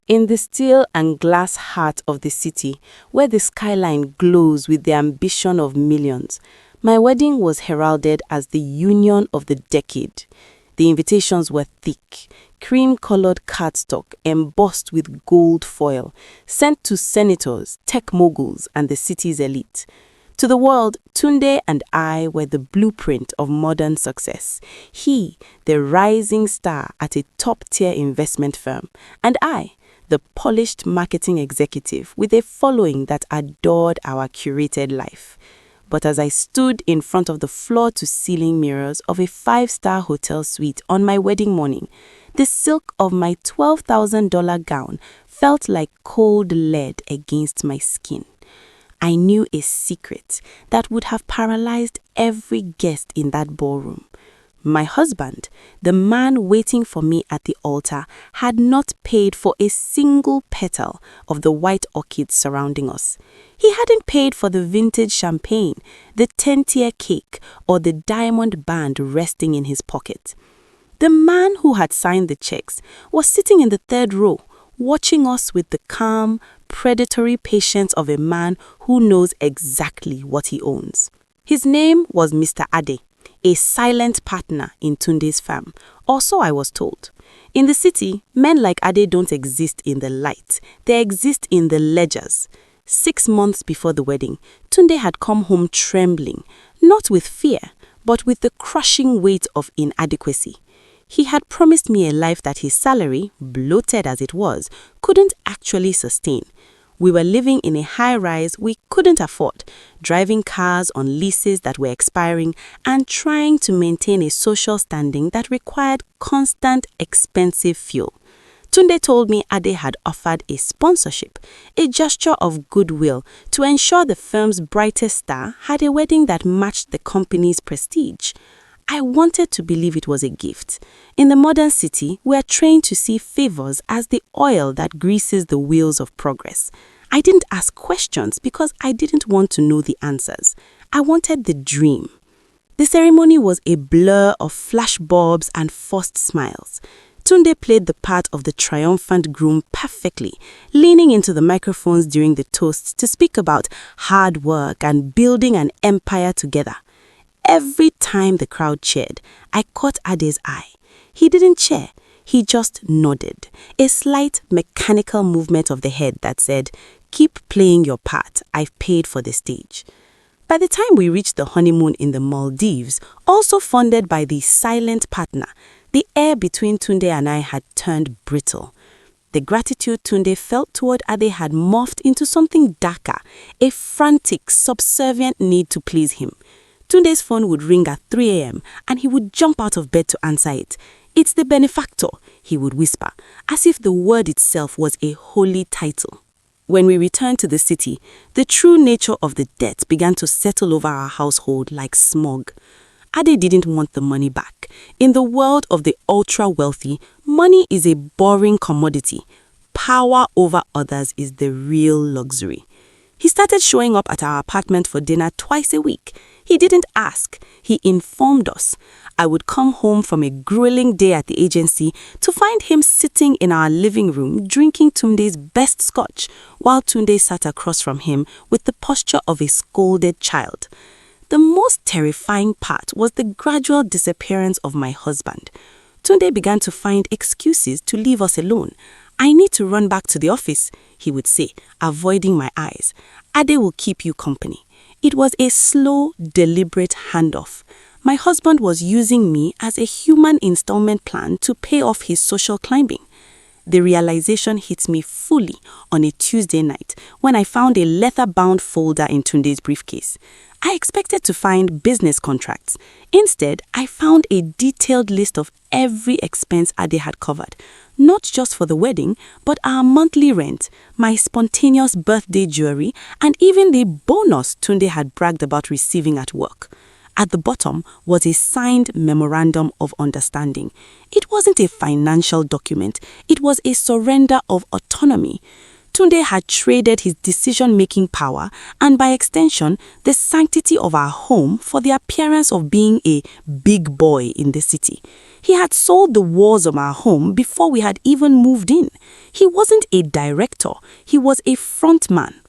In the steel and glass heart of the city, where the skyline glows with the ambition of millions, my wedding was heralded as the union of the decade. The invitations were thick, cream-colored cardstock embossed with gold foil, sent to senators, tech moguls, and the city's elite. To the world, Tunde and I were the blueprint of modern success. He, the rising star at a top-tier investment firm, and I, the polished marketing executive with a following that adored our curated life. But as I stood in front of the floor-to-ceiling mirrors of a five-star hotel suite on my wedding morning, the silk of my $12,000 gown felt like cold lead against my skin. I knew a secret that would have paralyzed every guest in that ballroom. My husband, the man waiting for me at the altar, had not paid for a single petal of the white orchids surrounding us. He hadn't paid for the vintage champagne, the 10-tier cake, or the diamond band resting in his pocket. The man who had signed the checks was sitting in the third row, watching us with the calm, predatory patience of a man who knows exactly what he owns. His name was Mr. Ade, a silent partner in Tunde's firm, or so I was told. In the city, men like Ade don't exist in the light, they exist in the ledgers. 6 months before the wedding, Tunde had come home trembling, not with fear, but with the crushing weight of inadequacy. He had promised me a life that his salary, bloated as it was, couldn't actually sustain. We were living in a high-rise we couldn't afford, driving cars on leases that were expiring, and trying to maintain a social standing that required constant, expensive fuel. Tunde told me Ade had offered a sponsorship, a gesture of goodwill, to ensure the firm's brightest star had a wedding that matched the company's prestige. I wanted to believe it was a gift. In the modern city, we are trained to see favors as the oil that greases the wheels of progress. I didn't ask questions because I didn't want to know the answers. I wanted the dream. The ceremony was a blur of flashbulbs and forced smiles. Tunde played the part of the triumphant groom perfectly, leaning into the microphones during the toasts to speak about hard work and building an empire together. Every time the crowd cheered, I caught Ade's eye. He didn't cheer, he just nodded, a slight mechanical movement of the head that said, "Keep playing your part, I've paid for the stage." By the time we reached the honeymoon in the Maldives, also funded by the silent partner, the air between Tunde and I had turned brittle. The gratitude Tunde felt toward Ade had morphed into something darker, a frantic, subservient need to please him. Tunde's phone would ring at 3 a.m. and he would jump out of bed to answer it. "It's the benefactor," he would whisper, as if the word itself was a holy title. When we returned to the city, the true nature of the debt began to settle over our household like smog. Ade didn't want the money back. In the world of the ultra-wealthy, money is a boring commodity. Power over others is the real luxury. He started showing up at our apartment for dinner twice a week. He didn't ask, he informed us. I would come home from a grueling day at the agency to find him sitting in our living room drinking Tunde's best scotch, while Tunde sat across from him with the posture of a scolded child. The most terrifying part was the gradual disappearance of my husband. Tunde began to find excuses to leave us alone. "I need to run back to the office," he would say, avoiding my eyes. "Ade will keep you company." It was a slow, deliberate handoff. My husband was using me as a human installment plan to pay off his social climbing. The realization hit me fully on a Tuesday night when I found a leather-bound folder in Tunde's briefcase. I expected to find business contracts. Instead, I found a detailed list of every expense Ade had covered, not just for the wedding, but our monthly rent, my spontaneous birthday jewelry, and even the bonus Tunde had bragged about receiving at work. At the bottom was a signed memorandum of understanding. It wasn't a financial document, it was a surrender of autonomy. Tunde had traded his decision-making power and, by extension, the sanctity of our home for the appearance of being a big boy in the city. He had sold the walls of our home before we had even moved in. He wasn't a director, he was a front man.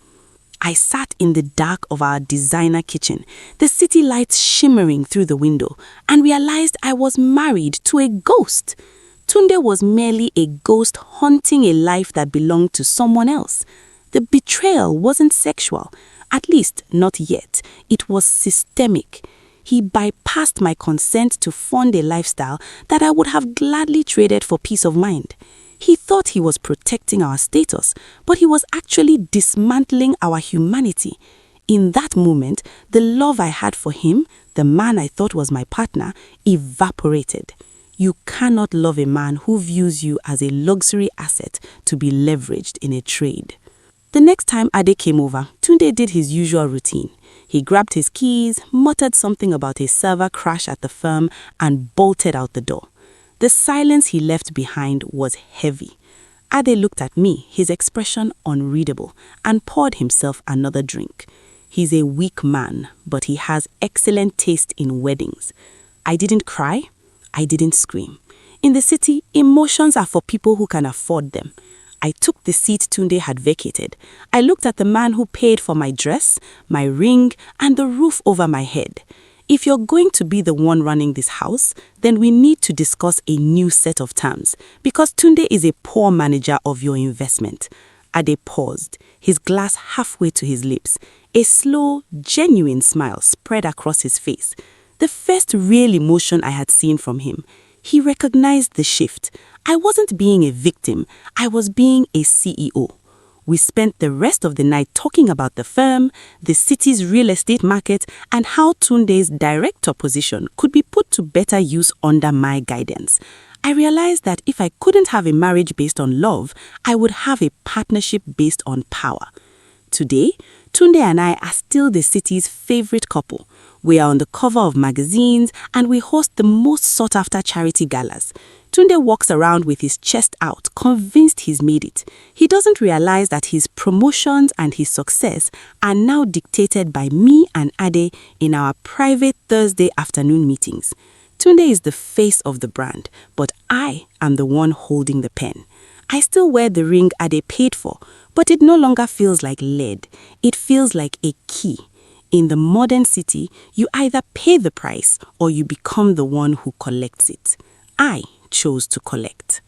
I sat in the dark of our designer kitchen, the city lights shimmering through the window, and realized I was married to a ghost. Tunde was merely a ghost haunting a life that belonged to someone else. The betrayal wasn't sexual, at least not yet. It was systemic. He bypassed my consent to fund a lifestyle that I would have gladly traded for peace of mind. He thought he was protecting our status, but he was actually dismantling our humanity. In that moment, the love I had for him, the man I thought was my partner, evaporated. You cannot love a man who views you as a luxury asset to be leveraged in a trade. The next time Ade came over, Tunde did his usual routine. He grabbed his keys, muttered something about a server crash at the firm, and bolted out the door. The silence he left behind was heavy. Ade looked at me, his expression unreadable, and poured himself another drink. He's a weak man, but he has excellent taste in weddings. I didn't cry. I didn't scream. In the city, emotions are for people who can afford them. I took the seat Tunde had vacated. I looked at the man who paid for my dress, my ring, and the roof over my head. If you're going to be the one running this house, then we need to discuss a new set of terms, because Tunde is a poor manager of your investment. Ade paused, his glass halfway to his lips. A slow, genuine smile spread across his face. The first real emotion I had seen from him. He recognized the shift. I wasn't being a victim, I was being a CEO. We spent the rest of the night talking about the firm, the city's real estate market, and how Tunde's director position could be put to better use under my guidance. I realized that if I couldn't have a marriage based on love, I would have a partnership based on power. Today, Tunde and I are still the city's favorite couple. We are on the cover of magazines and we host the most sought-after charity galas. Tunde walks around with his chest out, convinced he's made it. He doesn't realize that his promotions and his success are now dictated by me and Ade in our private Thursday afternoon meetings. Tunde is the face of the brand, but I am the one holding the pen. I still wear the ring Ade paid for, but it no longer feels like lead. It feels like a key. In the modern city, you either pay the price or you become the one who collects it. I chose to collect.